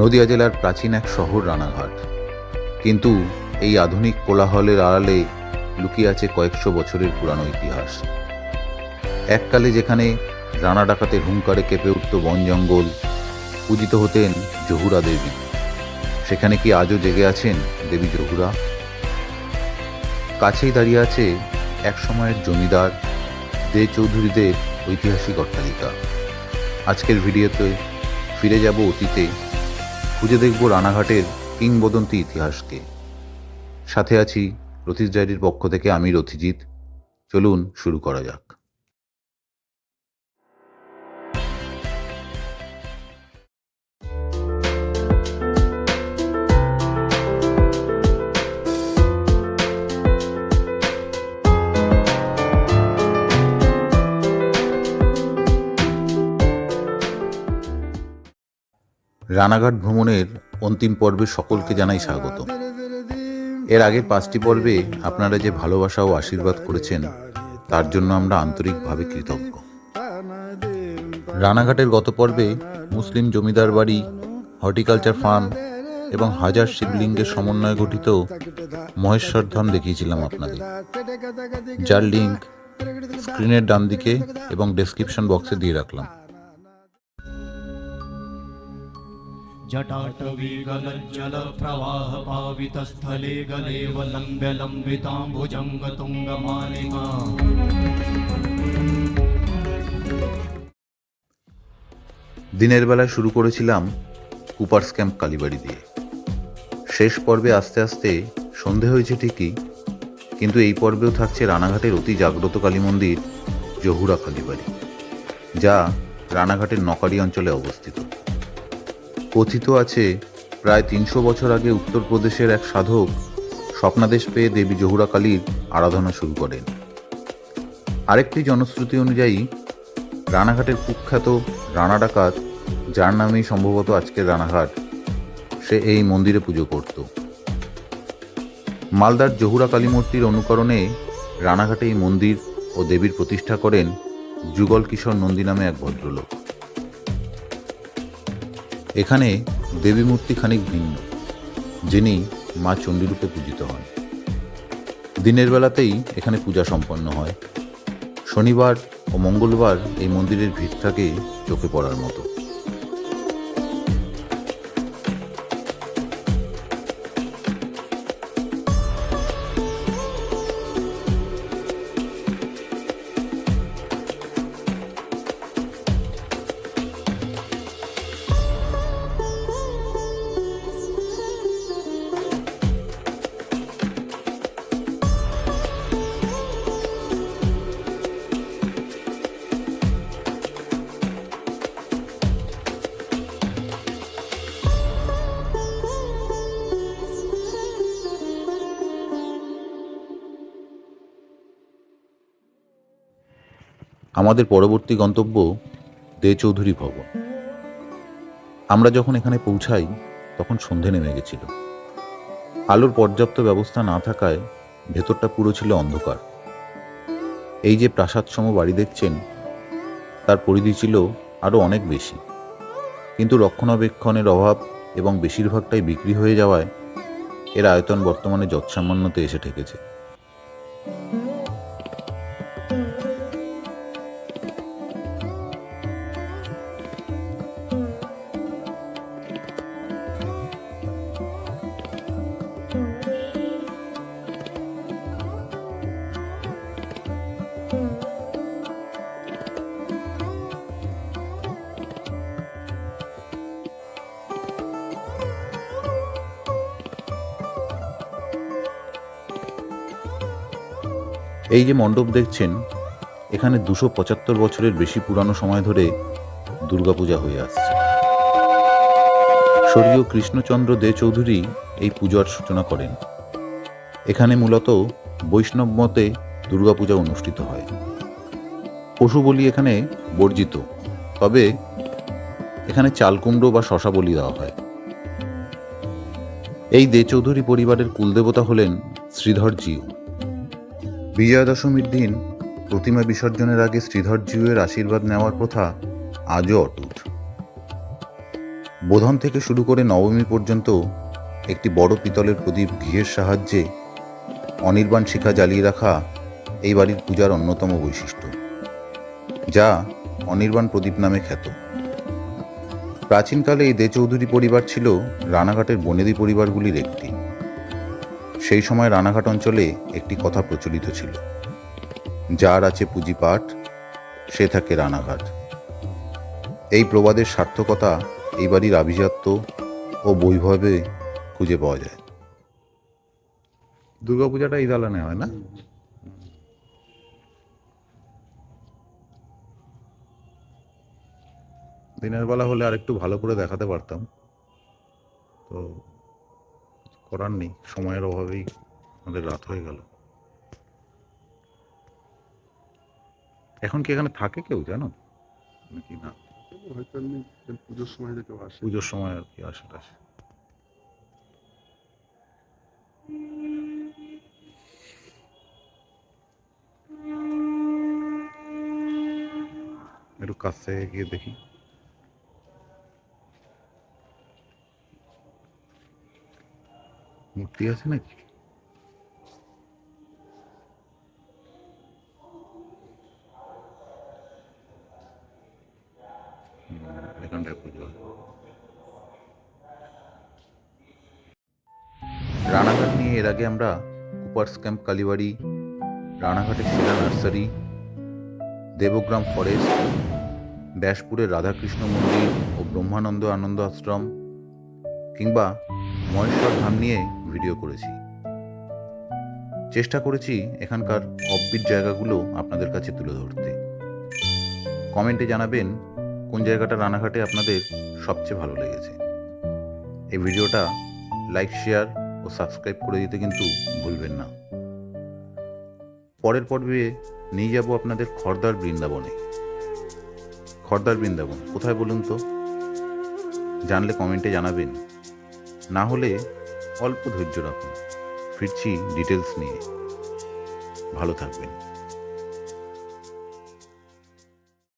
নদিয়া জেলার প্রাচীন এক শহর রানাঘাট, কিন্তু এই আধুনিক কোলাহলের আড়ালে লুকিয়ে আছে কয়েকশো বছরের পুরানো ইতিহাস। এককালে যেখানে রানা ডাকাতের হুঙ্কারে কেঁপে উঠত বন জঙ্গল, পূজিত হতেন জহুরা দেবী, সেখানে কি আজও জেগে আছেন দেবী জহুরা? কাছেই দাঁড়িয়ে আছে এক সময়ের জমিদার দে চৌধুরীদের ঐতিহাসিক অট্টালিকা। আজকের ভিডিওতে ফিরে যাব অতীতে, খুঁজে দেখব রানাঘাটের কিংবদন্তি ইতিহাসকে। সাথে আছি রথিজ ডায়েরির পক্ষ থেকে আমি রথিজিৎ। চলুন শুরু করা যাক। রানাঘাট ভ্রমণের অন্তিম পর্বে সকলকে জানাই স্বাগত। এর আগের 5টি পর্বে আপনারা যে ভালোবাসা ও আশীর্বাদ করেছেন তার জন্য আমরা আন্তরিকভাবে কৃতজ্ঞ। রানাঘাটের গত পর্বে মুসলিম জমিদার বাড়ি, হর্টিকালচার ফার্ম এবং হাজার শিবলিঙ্গের সমন্বয়ে গঠিত মহেশ্বর ধাম দেখিয়েছিলাম আপনাদের, যার লিঙ্ক স্ক্রিনের ডান দিকে এবং ডেসক্রিপশন বক্সে দিয়ে রাখলাম। जटाटवी गलज्जल प्रवाह पावित स्थले गलेव लम्ब्य लम्बिताम्बुजंग तुंग मालिका। দিনের বেলায় শুরু করেছিলাম কুপার্স ক্যাম্প কালীবাড়ি দিয়ে। শেষ পর্বে আস্তে আস্তে সন্ধে হয়েছে ঠিকই, কিন্তু এই পর্বেও থাকছে রানাঘাটের অতি জাগ্রত কালী মন্দির জহুরা কালীবাড়ি, যা রানাঘাটের নকারি অঞ্চলে অবস্থিত। কথিত আছে প্রায় 300 বছর আগে উত্তরপ্রদেশের এক সাধক স্বপ্নাদেশ পেয়ে দেবী জহুরা কালীর আরাধনা শুরু করেন। আরেকটি জনশ্রুতি অনুযায়ী রানাঘাটের কুখ্যাত রানা ডাকাত, যার নামেই সম্ভবত আজকের রানাঘাট, সে এই মন্দিরে পুজো করত। মালদার জহুরা কালী মূর্তির অনুকরণে রানাঘাটে এই মন্দির ও দেবীর প্রতিষ্ঠা করেন যুগল কিশোর নন্দী নামে এক ভদ্রলোক। এখানে দেবী মূর্তি খানিক ভিন্ন, যিনি মা চণ্ডীরূপে পূজিত হন। দিনের বেলাতেই এখানে পূজা সম্পন্ন হয়। শনিবার ও মঙ্গলবার এই মন্দিরের ভিড় থাকে চোখে পড়ার মতো। আমাদের পরবর্তী গন্তব্য দে চৌধুরী ভবন। আমরা যখন এখানে পৌঁছাই তখন সন্ধে নেমে গেছিল। আলোর পর্যাপ্ত ব্যবস্থা না থাকায় ভেতরটা পুরো ছিল অন্ধকার। এই যে প্রাসাদসম বাড়ি দেখছেন, তার পরিধি ছিল আরও অনেক বেশি, কিন্তু রক্ষণাবেক্ষণের অভাব এবং বেশিরভাগটাই বিক্রি হয়ে যাওয়ায় এর আয়তন বর্তমানে যৎসামান্যতে এসে ঠেকেছে। এই যে মণ্ডপ দেখছেন, এখানে 275 বছরের বেশি পুরানো সময় ধরে দুর্গাপূজা হয়ে আসছে। স্বর্গীয় কৃষ্ণচন্দ্র দে চৌধুরী এই পূজার সূচনা করেন। এখানে মূলত বৈষ্ণব মতে দুর্গাপূজা অনুষ্ঠিত হয়। পশু বলি এখানে বর্জিত, তবে এখানে চালকুমড়ো বা শশা বলি দেওয়া হয়। এই দে চৌধুরী পরিবারের কুলদেবতা হলেন শ্রীধর জিউ। বিজয়া দশমীর দিন প্রতিমা বিসর্জনের আগে শ্রীধর জিউয়ের আশীর্বাদ নেওয়ার প্রথা আজও অটুট। বোধন থেকে শুরু করে নবমী পর্যন্ত একটি বড় পিতলের প্রদীপ ঘিয়ের সাহায্যে অনির্বাণ শিখা জ্বালিয়ে রাখা এই বাড়ির পূজার অন্যতম বৈশিষ্ট্য, যা অনির্বাণ প্রদীপ নামে খ্যাত। প্রাচীনকালে এই দে চৌধুরী পরিবার ছিল রানাঘাটের বনেদি পরিবারগুলির একটি। সেই সময় রানাঘাট অঞ্চলে একটি কথা প্রচলিত ছিল, যার আছে পুঁজিপাট সে থাকে রানাঘাট। এই প্রবাদের সার্থকতা এই বাড়ির আভিজাত্য ও বৈভবে খুঁজে পাওয়া যায়। দুর্গাপূজাটা এই দালানে হয় না? দিনের বেলা হলে আর একটু ভালো করে দেখাতে পারতাম, তো করার নেই, সময়ের অভাবেই আমাদের রাত হয়ে গেল। এখন কি এখানে থাকে কেউ জানো নাকি না? হয়তো এমনি পুজোর সময় যে কেউ আসে। পুজোর সময় আর কি আসে টাসে। একটু কাছে গিয়ে দেখি। মূর্তি আছে নাকি? এখানটায় পুজো হয়। রানাঘাট নিয়ে এর আগে আমরা কুপার্স ক্যাম্প কালীবাড়ি, রানাঘাটের শিলা নার্সারি, দেবগ্রাম ফরেস্ট, ব্যাসপুরের রাধাকৃষ্ণ মন্দির ও ব্রহ্মানন্দ আনন্দ আশ্রম কিংবা মহেশ্বর ধাম নিয়ে ভিডিও করেছি। চেষ্টা করেছি এখানকার অফবিট জায়গাগুলো আপনাদের কাছে তুলে ধরতে। কমেন্টে জানাবেন কোন জায়গাটা রানাঘাটে আপনাদের সবচেয়ে ভালো লেগেছে। এই ভিডিওটা লাইক, শেয়ার ও সাবস্ক্রাইব করে দিতে কিন্তু ভুলবেন না। পরের পর্বে নিয়ে যাব আপনাদের খড়দার বৃন্দাবনে। খড়দার বৃন্দাবন কোথায় বলুন তো? জানলে কমেন্টে জানাবেন, না হলে অল্প ধৈর্য রাখুন, ফিরছি ডিটেলস নিয়ে। ভালো থাকবেন।